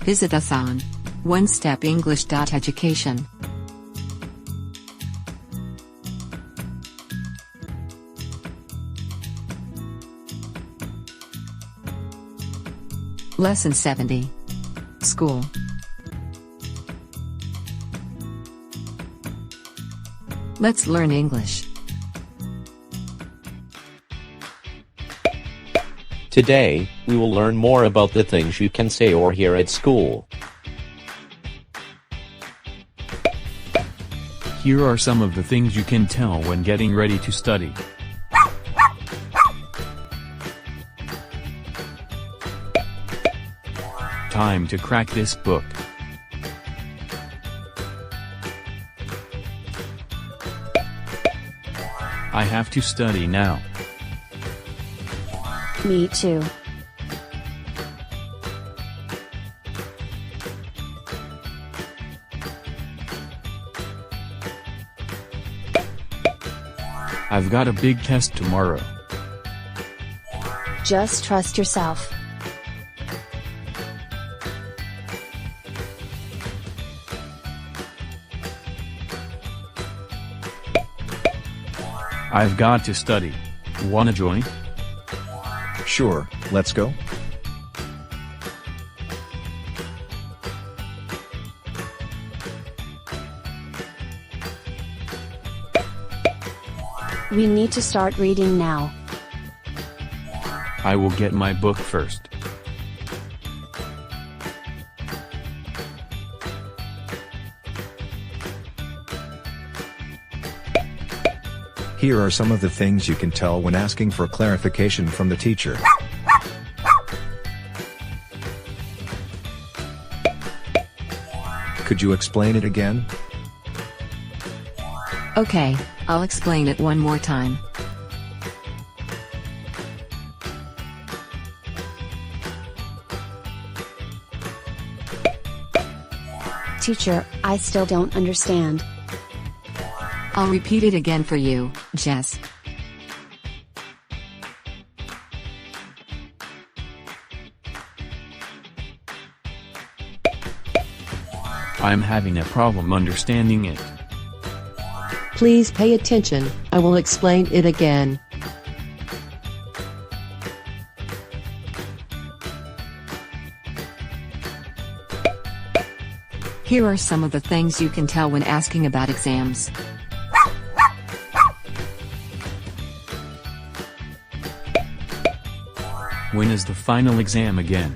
Visit us on onestepenglish.education. Lesson 70. School. Let's learn English. Today, we will learn more about the things you can say or hear at school. Here are some of the things you can tell when getting ready to study. Time to crack this book. I have to study now. Me too. I've got a big test tomorrow. Just trust yourself. I've got to study. Wanna join? Sure, let's go. We need to start reading now. I will get my book first. Here are some of the things you can tell when asking for clarification from the teacher. Could you explain it again? Okay, I'll explain it one more time. Teacher, I still don't understand. I'll repeat it again for you, Jess. I'm having a problem understanding it. Please pay attention, I will explain it again. Here are some of the things you can tell when asking about exams. When is the final exam again?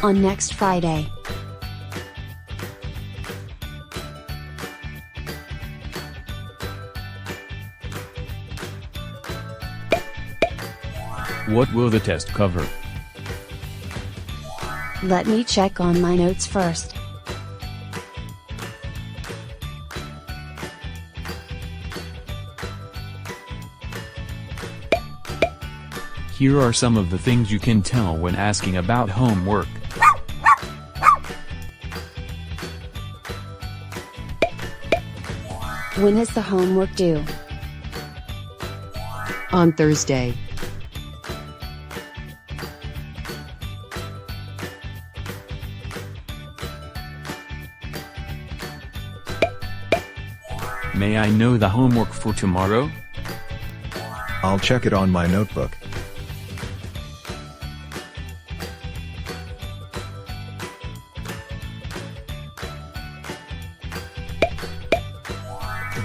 On next Friday. What will the test cover? Let me check on my notes first. Here are some of the things you can tell when asking about homework. When is the homework due? On Thursday. May I know the homework for tomorrow? I'll check it on my notebook.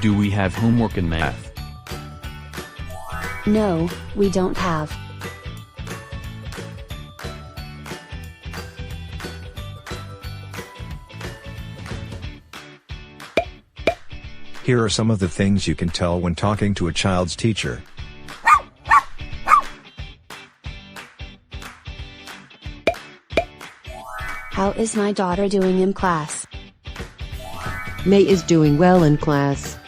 Do we have homework in math? No, we don't have. Here are some of the things you can tell when talking to a child's teacher. How is my daughter doing in class? May is doing well in class.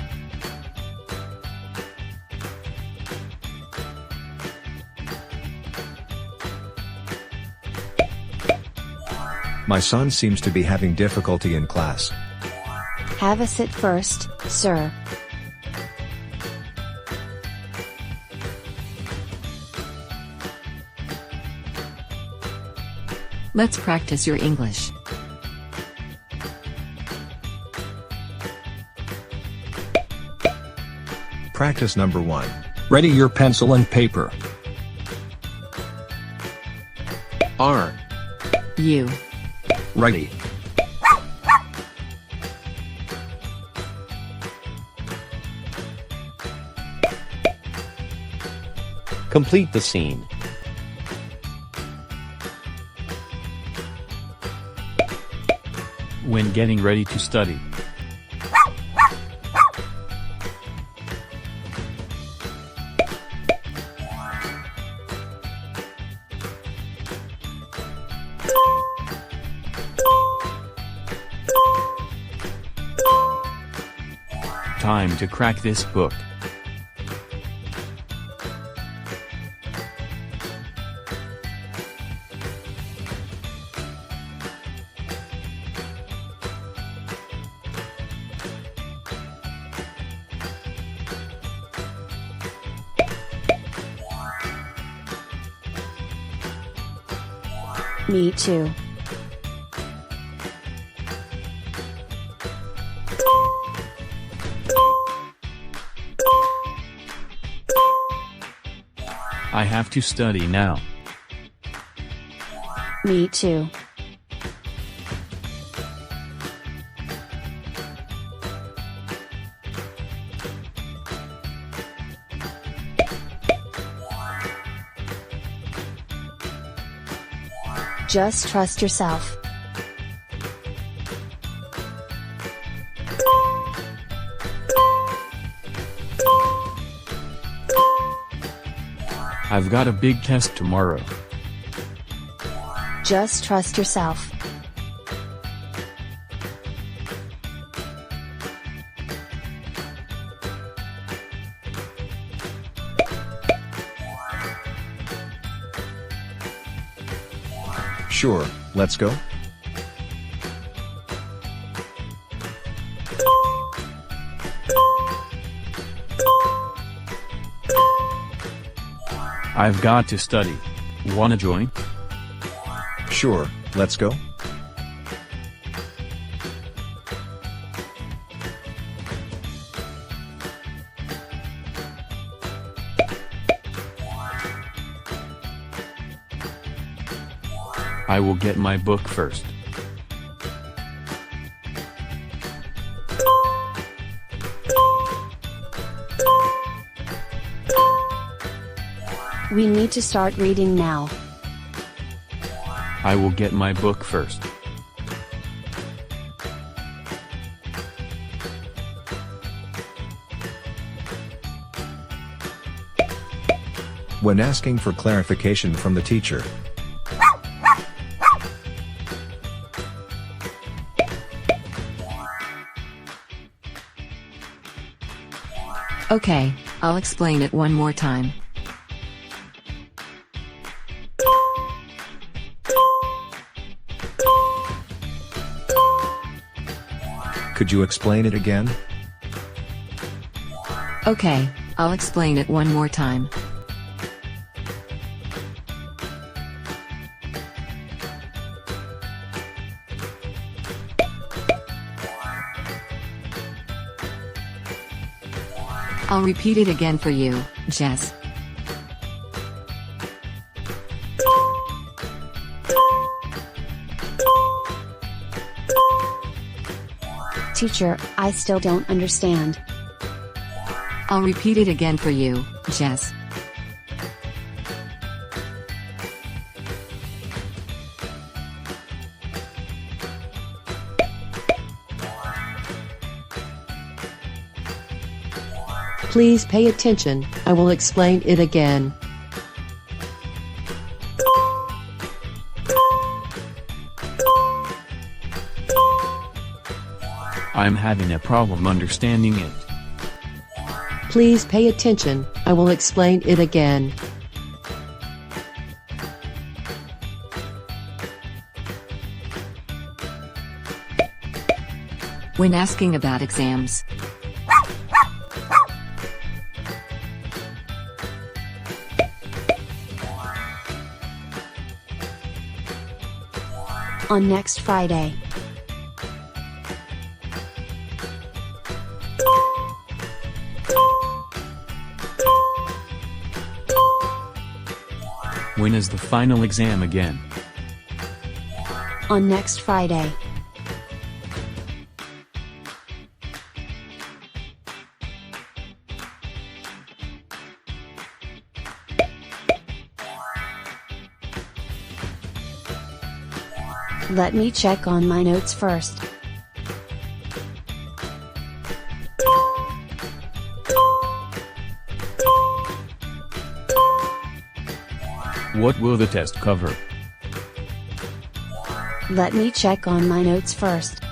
My son seems to be having difficulty in class. Have a sit first, sir. Let's practice your English. Practice number 1. Ready your pencil and paper. R. You. Ready. Complete the scene. When getting ready to study. Time to crack this book. Me too. I have to study now. Me too. Just trust yourself. I've got a big test tomorrow. Just trust yourself. Sure, let's go. I've got to study. Wanna join? Sure, let's go. I will get my book first. We need to start reading now. I will get my book first. When asking for clarification from the teacher. Okay, I'll explain it one more time. Could you explain it again? Okay, I'll explain it one more time. I'll repeat it again for you, Jess. Teacher, I still don't understand. I'll repeat it again for you, Jess. Please pay attention, I will explain it again. I'm having a problem understanding it. Please pay attention, I will explain it again. When asking about exams. On next Friday. When is the final exam again? On next Friday. Let me check on my notes first. What will the test cover? Let me check on my notes first.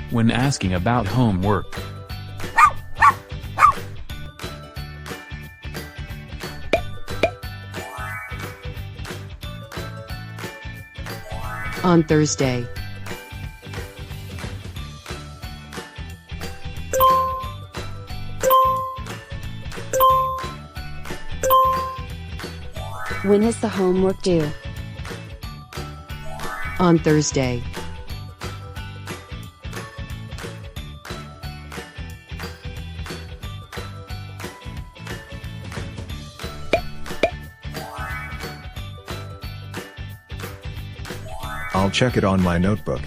When asking about homework, On Thursday. When is the homework due? On Thursday. I'll check it on my notebook.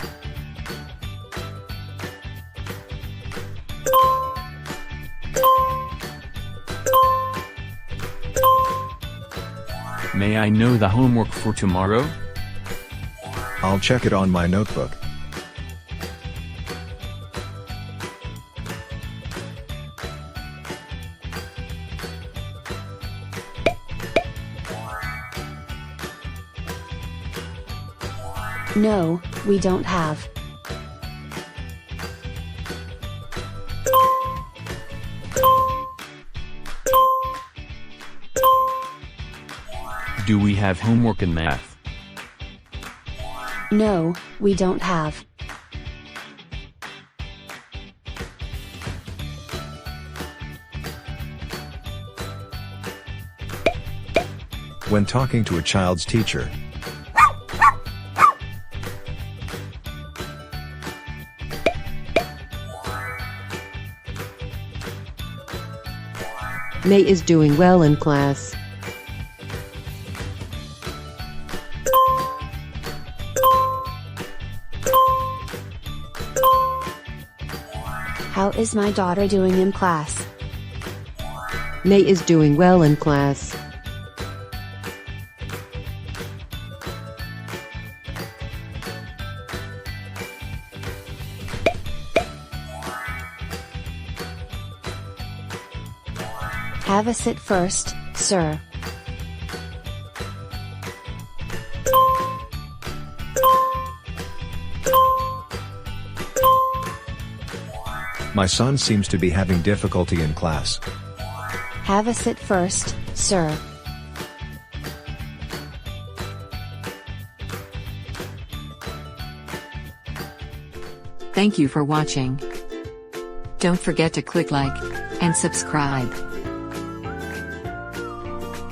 may I know the homework for tomorrow? I'll check it on my notebook. No, we don't have. Do we have homework in math? No, we don't have. When talking to a child's teacher, May is doing well in class. How is my daughter doing in class? May is doing well in class. Have a sit first, sir. my son seems to be having difficulty in class. Have a sit first, sir. Thank you for watching. Don't forget to click like and subscribe.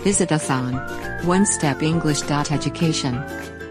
Visit us on onestepenglish.education.